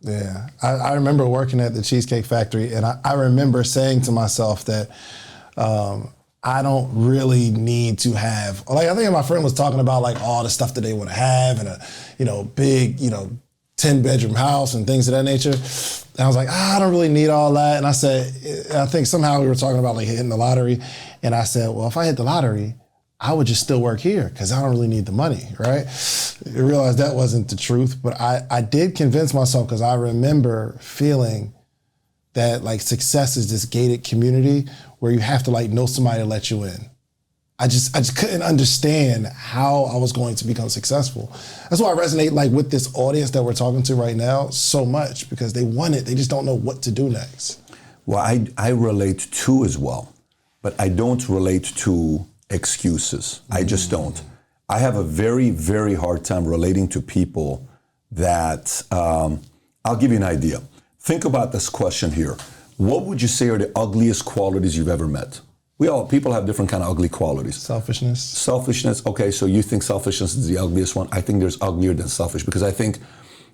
Yeah. I remember working at the Cheesecake Factory, and I remember saying to myself that I don't really need to have, like, I think my friend was talking about like all the stuff that they want to have and a, big, 10-bedroom house and things of that nature. And I was like, I don't really need all that. And I said, I think somehow we were talking about like hitting the lottery. And I said, well, if I hit the lottery, I would just still work here because I don't really need the money, right? I realized that wasn't the truth, but I did convince myself because I remember feeling that like success is this gated community where you have to like know somebody to let you in. I just couldn't understand how I was going to become successful. That's why I resonate like with this audience that we're talking to right now so much, because they want it, they just don't know what to do next. Well, I relate to as well, but I don't relate to excuses. I just don't. I have a very, very hard time relating to people that, I'll give you an idea. Think about this question here. What would you say are the ugliest qualities you've ever met? People have different kind of ugly qualities. Selfishness. Okay, so you think selfishness is the ugliest one. I think there's uglier than selfish, because I think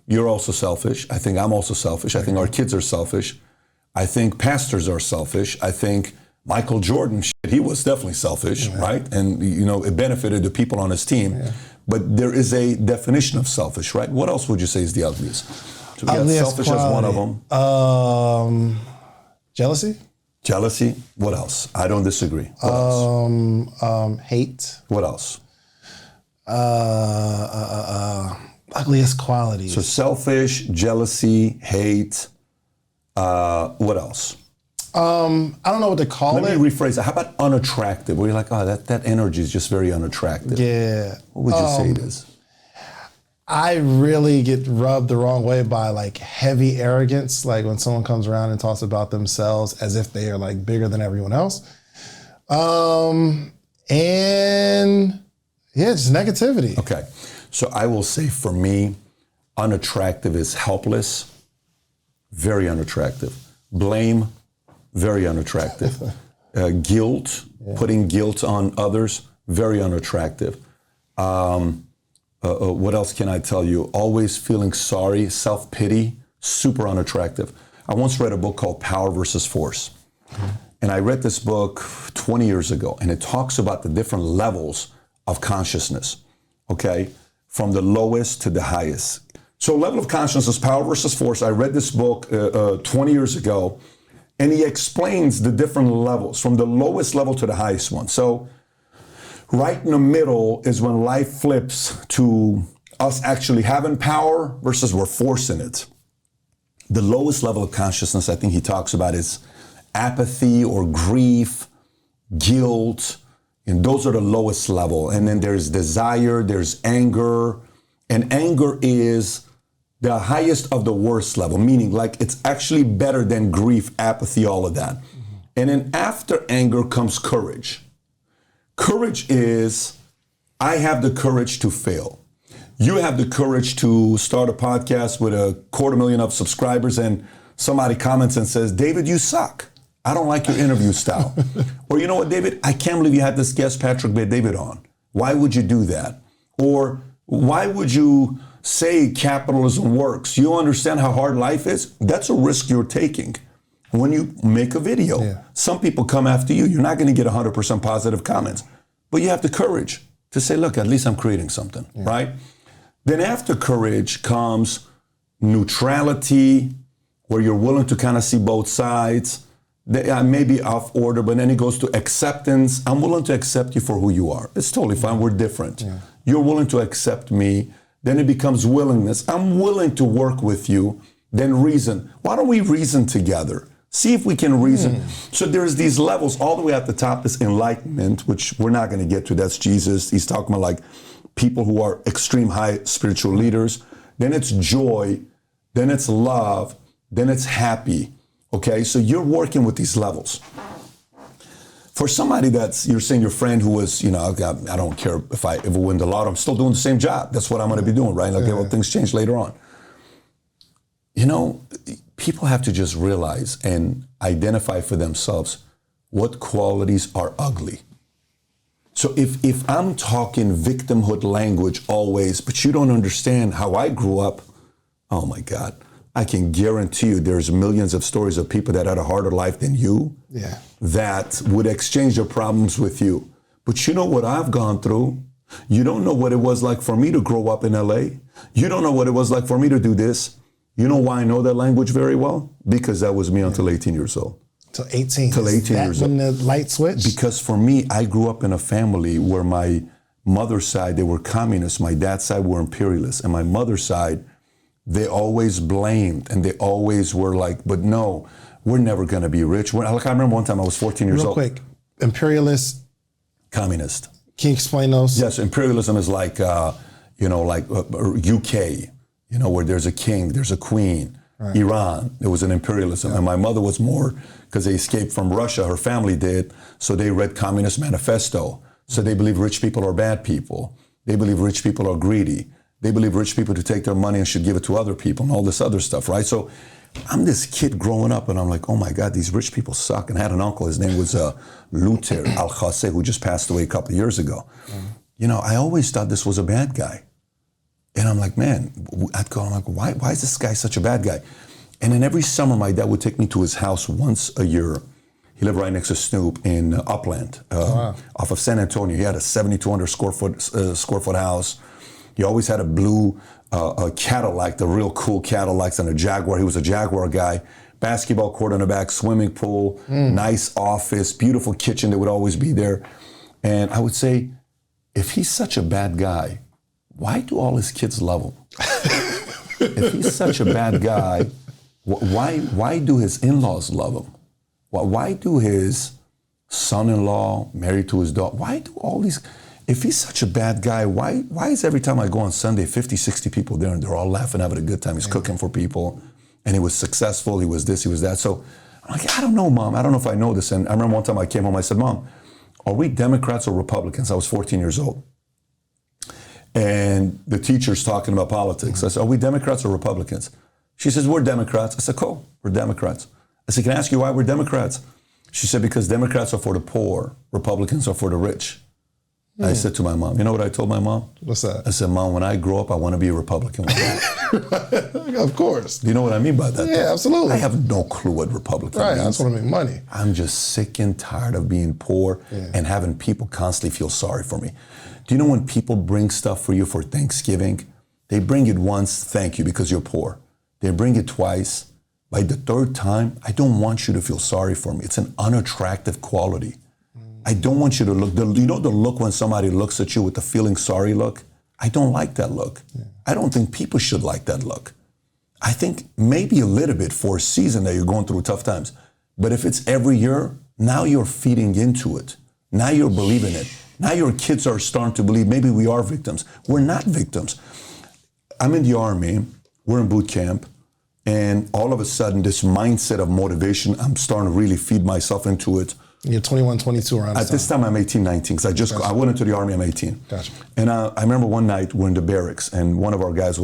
you're also selfish. I think I'm also selfish. I think our kids are selfish. I think pastors are selfish. I think Michael Jordan, he was definitely selfish, right? And, it benefited the people on his team. Yeah. But there is a definition of selfish, right? What else would you say is the ugliest? So selfish quality. As one of them. Jealousy. What else? I don't disagree. What else? Hate. What else? Ugliest qualities. So selfish, jealousy, hate. What else? I don't know what to call it. Let me rephrase it. How about unattractive? Where you're like, that energy is just very unattractive. Yeah. What would you say it is? I really get rubbed the wrong way by like heavy arrogance, like when someone comes around and talks about themselves as if they are like bigger than everyone else. And just negativity. Okay. So I will say for me, unattractive is helpless, very unattractive. Blame, very unattractive. Guilt, putting guilt on others, very unattractive. What else can I tell you? Always feeling sorry, self-pity, super unattractive. I once read a book called Power versus Force. And I read this book 20 years ago, and it talks about the different levels of consciousness, okay? From the lowest to the highest. So level of consciousness, Power versus Force. I read this book 20 years ago, and he explains the different levels from the lowest level to the highest one. So right in the middle is when life flips to us actually having power versus we're forcing it. The lowest level of consciousness I think he talks about is apathy or grief, guilt, and those are the lowest level. And then there's desire, there's anger, and anger is the highest of the worst level, meaning like it's actually better than grief, apathy, all of that. And then after anger comes courage. Courage is, I have the courage to fail. You have the courage to start a podcast with 250,000 of subscribers and somebody comments and says, David, you suck. I don't like your interview style. Or you know what, David, I can't believe you had this guest Patrick Bet-David on. Why would you do that? Or why would you say capitalism works? You understand how hard life is? That's a risk you're taking. When you make a video, some people come after you. You're not going to get 100% positive comments, but you have the courage to say, look, at least I'm creating something, right? Then after courage comes neutrality, where you're willing to kind of see both sides. They may be off order, but then it goes to acceptance. I'm willing to accept you for who you are. It's totally fine. We're different. You're willing to accept me. Then it becomes willingness. I'm willing to work with you. Then reason. Why don't we reason together? See if we can reason. So there's these levels. All the way at the top is enlightenment, which we're not going to get to. That's Jesus. He's talking about like people who are extreme high spiritual leaders. Then it's joy. Then it's love. Then it's happy. Okay, so you're working with these levels. For somebody you're saying your friend who was, I don't care if I ever win the lotto, I'm still doing the same job. That's what I'm going to be doing, right? Okay, well, things change later on. People have to just realize and identify for themselves what qualities are ugly. So if I'm talking victimhood language always, but you don't understand how I grew up, oh my God, I can guarantee you there's millions of stories of people that had a harder life than you that would exchange their problems with you. But you know what I've gone through? You don't know what it was like for me to grow up in LA. You don't know what it was like for me to do this. You know why I know that language very well? Because that was me until 18 years old. Till 18? Till 18 years old. When the light switched? Because for me, I grew up in a family where my mother's side, they were communists. My dad's side were imperialists. And my mother's side, they always blamed and they always were like, but no, we're never going to be rich. Like I remember one time I was 14 years old. Real quick, imperialist, communist. Can you explain those? Yes, imperialism is like, UK, where there's a king, there's a queen. Right. Iran, it was an imperialism. And my mother was more, because they escaped from Russia, her family did, so they read Communist Manifesto. So they believe rich people are bad people. They believe rich people are greedy. They believe rich people to take their money and should give it to other people and all this other stuff, right? So I'm this kid growing up and I'm like, oh my God, these rich people suck. And I had an uncle, his name was Luther Al-Khasseh, who just passed away a couple of years ago. I always thought this was a bad guy. And I'm like, man, I'm like, why is this guy such a bad guy? And then every summer, my dad would take me to his house once a year. He lived right next to Snoop in Upland, off of San Antonio. He had a 7,200 square foot house. He always had a blue Cadillac, the real cool Cadillacs, and a Jaguar. He was a Jaguar guy. Basketball court in the back, swimming pool, nice office, beautiful kitchen that would always be there. And I would say, if he's such a bad guy, why do all his kids love him? If he's such a bad guy, why do his in-laws love him? Why do his son-in-law married to his daughter? Why do all these? If he's such a bad guy, why is every time I go on Sunday, 50, 60 people there and they're all laughing, having a good time? He's cooking for people and he was successful, he was this, he was that. So I'm like, I don't know, Mom. I don't know if I know this. And I remember one time I came home, I said, Mom, are we Democrats or Republicans? I was 14 years old. And the teacher's talking about politics. I said, are we Democrats or Republicans? She says, we're Democrats. I said, cool, we're Democrats. I said, can I ask you why we're Democrats? She said, because Democrats are for the poor, Republicans are for the rich. I said to my mom, you know what I told my mom? What's that? I said, Mom, when I grow up, I want to be a Republican. Of course. Do you know what I mean by that? Yeah, though? absolutely. I have no clue what Republican means. Right, I just want to make money. I'm just sick and tired of being poor and having people constantly feel sorry for me. Do you know when people bring stuff for you for Thanksgiving, they bring it once, thank you, because you're poor. They bring it twice. By the third time, I don't want you to feel sorry for me. It's an unattractive quality. I don't want you to look, you know the look when somebody looks at you with the feeling sorry look? I don't like that look. I don't think people should like that look. I think maybe a little bit for a season that you're going through tough times. But if it's every year, now you're feeding into it. Now you're believing it. Now your kids are starting to believe maybe we are victims. We're not victims. I'm in the Army, we're in boot camp, and all of a sudden this mindset of motivation, I'm starting to really feed myself into it. You're 21, 22 around At this time I'm 18, 19, because I went into the Army, I'm 18. Gotcha. And I remember one night we're in the barracks, and one of our guys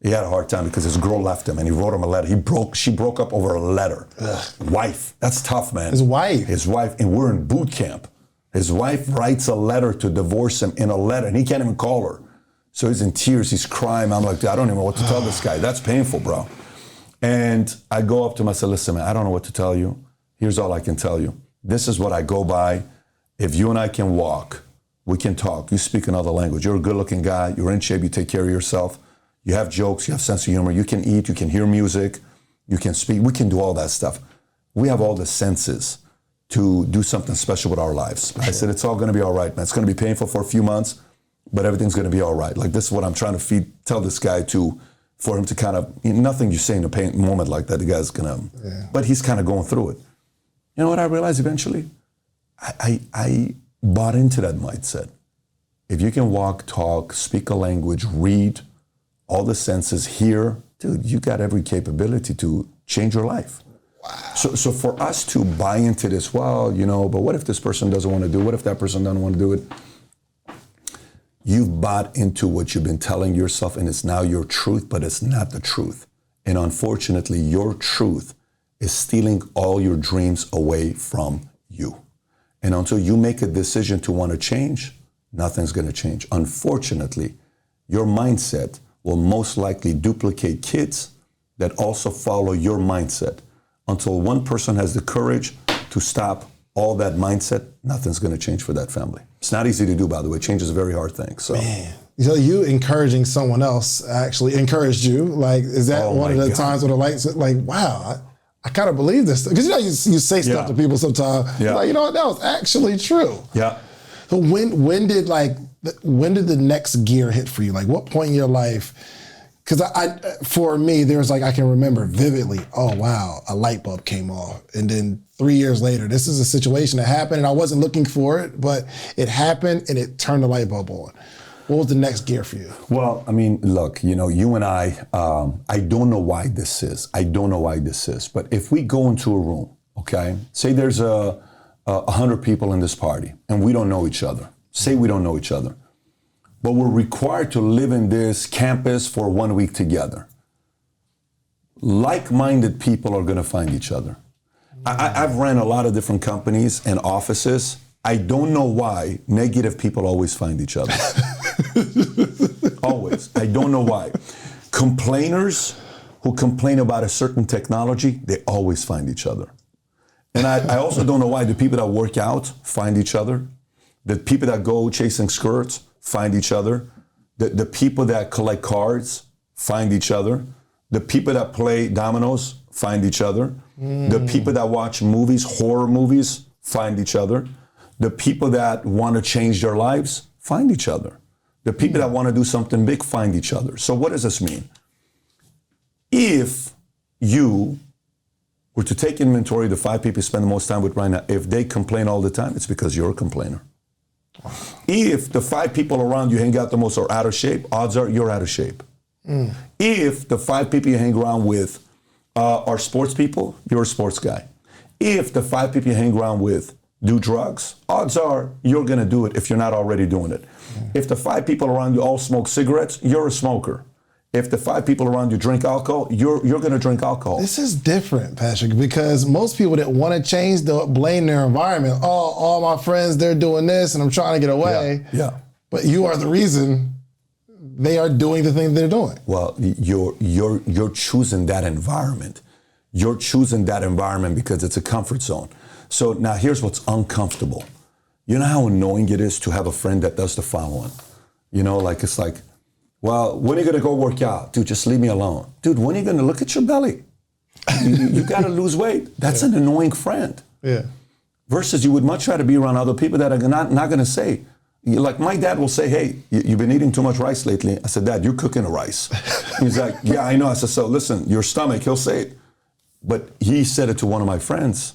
he had a hard time because his girl left him, and he wrote him a letter. She broke up over a letter. Wife, that's tough, man. His wife, and we're in boot camp. His wife writes a letter to divorce him in a letter, and he can't even call her. So he's in tears, he's crying. I'm like, I don't even know what to tell this guy. That's painful, bro. And I go up to him, I said, listen, man, I don't know what to tell you. Here's all I can tell you. This is what I go by. If you and I can walk, we can talk. You speak another language. You're a good-looking guy. You're in shape. You take care of yourself. You have jokes. You have sense of humor. You can eat. You can hear music. You can speak. We can do all that stuff. We have all the senses to do something special with our lives. Sure. I said, it's all going to be all right, man. It's going to be painful for a few months, but everything's going to be all right. Like, this is what I'm trying to tell this guy for him to kind of, nothing you say in a pain moment like that, the guy's going to, but he's kind of going through it. You know what I realized eventually? I bought into that mindset. If you can walk, talk, speak a language, read, all the senses, hear, dude, you got every capability to change your life. Wow. So for us to buy into this, well, but what if this person doesn't want to do it? What if that person doesn't want to do it? You've bought into what you've been telling yourself, and it's now your truth, but it's not the truth. And unfortunately, your truth is stealing all your dreams away from you. And until you make a decision to want to change, nothing's going to change. Unfortunately, your mindset will most likely duplicate kids that also follow your mindset. Until one person has the courage to stop all that mindset, nothing's going to change for that family. It's not easy to do, by the way. Change is a very hard thing. So, man. So you encouraging someone else actually encouraged you? Like, is that one of the times where the lights, like, wow, I kind of believe this? Because you say stuff to people sometimes, like, you know what, that was actually true. Yeah. So when did the next gear hit for you? Like, what point in your life? Because for me, there's like, I can remember vividly, oh wow, a light bulb came off. And then 3 years later, this is a situation that happened and I wasn't looking for it, but it happened and it turned the light bulb on. What was the next gear for you? Well, I mean, look, you and I don't know why this is. I don't know why this is. But if we go into a room, okay, say there's 100 people in this party and we don't know each other. Say we don't know each other. But we're required to live in this campus for 1 week together. Like-minded people are going to find each other. I've ran a lot of different companies and offices. I don't know why negative people always find each other. Always. I don't know why. Complainers who complain about a certain technology, they always find each other. And I also don't know why the people that work out find each other. The people that go chasing skirts find each other. The people that collect cards find each other. The people that play dominoes find each other. The people that watch movies, horror movies, find each other. The people that want to change their lives find each other. The people that want to do something big find each other. So what does this mean? If you were to take inventory of the 5 people you spend the most time with right now, if they complain all the time, it's because you're a complainer. If the 5 people around you hang out the most are out of shape, odds are you're out of shape. If the 5 people you hang around with are sports people, you're a sports guy. If the 5 people you hang around with do drugs, odds are you're going to do it if you're not already doing it. If the 5 people around you all smoke cigarettes, you're a smoker. If the 5 people around you drink alcohol, you're going to drink alcohol. This is different, Patrick, because most people that want to change, they'll blame their environment. Oh, all my friends, they're doing this and I'm trying to get away. Yeah. But you are the reason they are doing the thing they're doing. Well, you're choosing that environment. You're choosing that environment because it's a comfort zone. So now here's what's uncomfortable. You know how annoying it is to have a friend that does the following? You know, like it's like, well, when are you going to go work out? Dude, just leave me alone. Dude, when are you going to look at your belly? You got to lose weight. That's an annoying friend. Yeah. Versus you would much rather be around other people that are not going to say, like my dad will say, hey, you've been eating too much rice lately. I said, Dad, you're cooking the rice. He's like, yeah, I know. I said, so listen, your stomach, he'll say it. But he said it to one of my friends.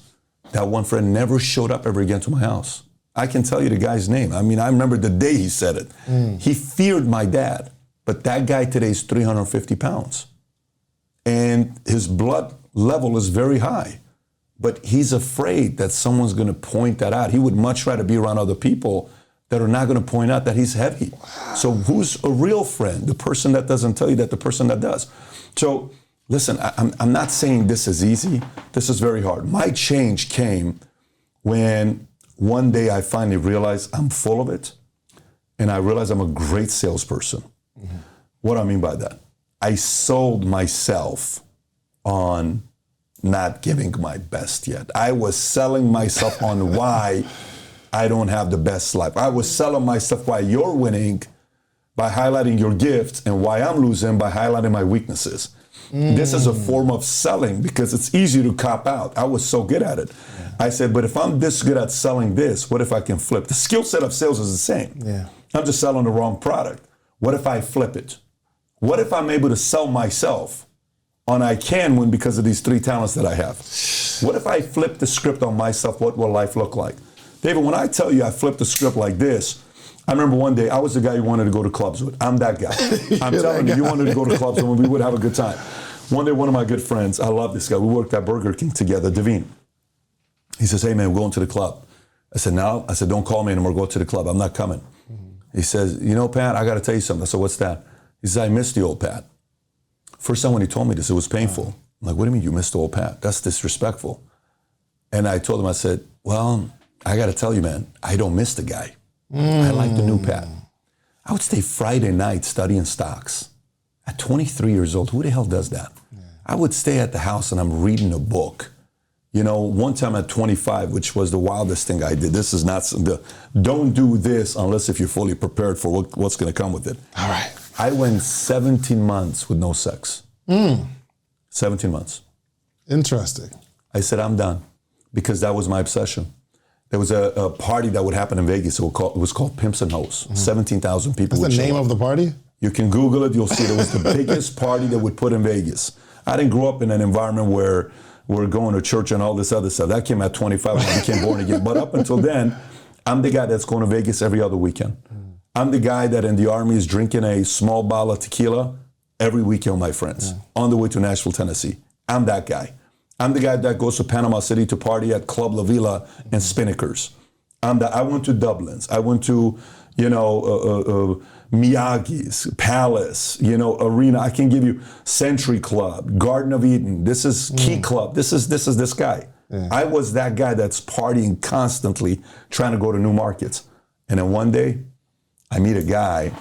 That one friend never showed up ever again to my house. I can tell you the guy's name. I mean, I remember the day he said it. He feared my dad. But that guy today is 350 pounds. And his blood level is very high. But he's afraid that someone's going to point that out. He would much rather be around other people that are not going to point out that he's heavy. Wow. So who's a real friend? The person that doesn't tell you that the person that does. So listen, I'm not saying this is easy. This is very hard. My change came when one day I finally realized I'm full of it. And I realized I'm a great salesperson. Mm-hmm. What do I mean by that? I sold myself on not giving my best yet. I was selling myself on why I don't have the best life. I was selling myself why you're winning by highlighting your gifts and why I'm losing by highlighting my weaknesses. This is a form of selling because it's easy to cop out. I was so good at it. Yeah. I said, but if I'm this good at selling this, what if I can flip? The skill set of sales is the same. Yeah. I'm just selling the wrong product. What if I flip it? What if I'm able to sell myself on I can win because of these 3 talents that I have? What if I flip the script on myself? What will life look like? David, when I tell you I flipped the script like this, I remember one day I was the guy you wanted to go to clubs with. I'm that guy. I'm telling you, you wanted to go to clubs with me. We would have a good time. One day, one of my good friends, I love this guy. We worked at Burger King together, Devine. He says, hey man, we're going to the club. I said, no. I said, don't call me anymore. Go to the club. I'm not coming. Mm-hmm. He says, you know, Pat, I got to tell you something. I said, what's that? He says, I miss the old Pat. First time when he told me this, it was painful. I'm like, what do you mean you miss the old Pat? That's disrespectful. And I told him, I said, well, I got to tell you, man, I don't miss the guy. I like the new Pat. I would stay Friday night studying stocks. At 23 years old, who the hell does that? Yeah. I would stay at the house and I'm reading a book. You know, one time at 25, which was the wildest thing I did. This is not, don't do this unless if you're fully prepared for what's going to come with it. All right. I went 17 months with no sex. 17 months. Interesting. I said, I'm done, because that was my obsession. There was a party that would happen in Vegas. It was called Pimps and Hoes. 17,000 people. What's the name of the party? You can Google it. You'll see it was the biggest party that would put in Vegas. I didn't grow up in an environment where we're going to church and all this other stuff. That came at 25 when I became born again. But up until then, I'm the guy that's going to Vegas every other weekend. I'm the guy that in the Army is drinking a small bottle of tequila every weekend with my friends on the way to Nashville, Tennessee. I'm that guy. I'm the guy that goes to Panama City to party at Club La Villa and Spinnakers. I went to Dublin's. I went to, Miyagi's, Palace, Arena. I can give you Century Club, Garden of Eden. This is Key Club. This is this guy. Yeah. I was that guy that's partying constantly, trying to go to new markets. And then one day, I meet a guy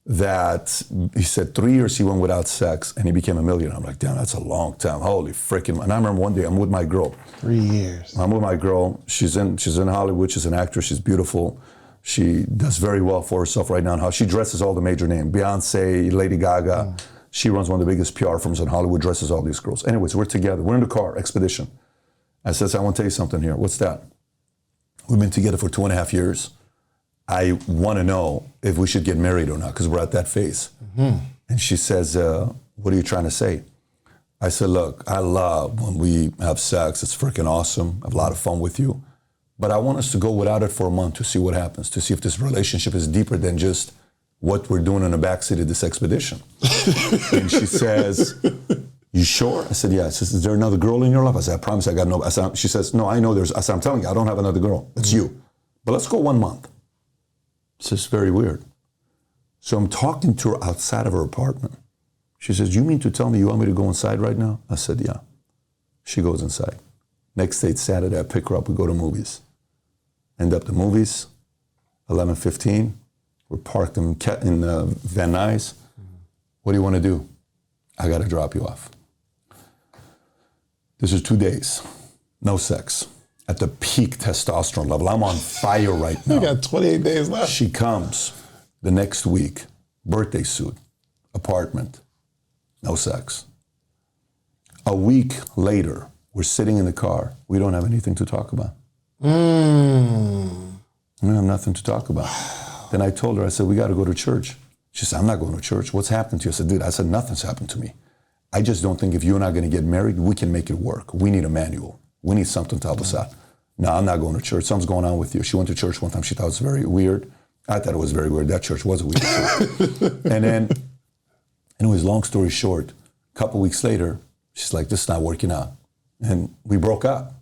that he said 3 years he went without sex and he became a millionaire. I'm like, damn, that's a long time. Holy freaking. And I remember one day I'm with my girl. 3 years. I'm with my girl. She's in Hollywood. She's an actress. She's beautiful. She does very well for herself right now. And how she dresses all the major names. Beyonce, Lady Gaga. She runs one of the biggest PR firms in Hollywood, dresses all these girls. Anyways, we're together. We're in the car, expedition. I says, I want to tell you something here. What's that? We've been together for 2.5 years. I want to know if we should get married or not, because we're at that phase. And she says, what are you trying to say? I said, look, I love when we have sex. It's freaking awesome. I have a lot of fun with you. But I want us to go without it for a month to see what happens, to see if this relationship is deeper than just what we're doing in the backseat of this expedition. And she says, you sure? I said, yeah. She says, is there another girl in your life? I said, I promise I got no. She says, no, I know there's. I said, I'm telling you, I don't have another girl. It's you. But let's go 1 month. It's just very weird. So I'm talking to her outside of her apartment. She says, you mean to tell me you want me to go inside right now? I said, yeah. She goes inside. Next day, it's Saturday, I pick her up, we go to movies. End up the movies, 11:15. We're parked in Van Nuys. What do you want to do? I got to drop you off. This is 2 days, no sex. At the peak testosterone level. I'm on fire right now. You got 28 days left. She comes the next week, birthday suit, apartment, no sex. A week later, we're sitting in the car. We don't have anything to talk about. We have nothing to talk about. Then I told her, I said, we got to go to church. She said, I'm not going to church. What's happened to you? I said, dude, nothing's happened to me. I just don't think if you and I are going to get married, we can make it work. We need a manual. We need something to help us out. No, I'm not going to church. Something's going on with you. She went to church one time. She thought it was very weird. I thought it was very weird. That church was a weird church. And then, anyways, long story short, a couple weeks later, she's like, this is not working out. And we broke up.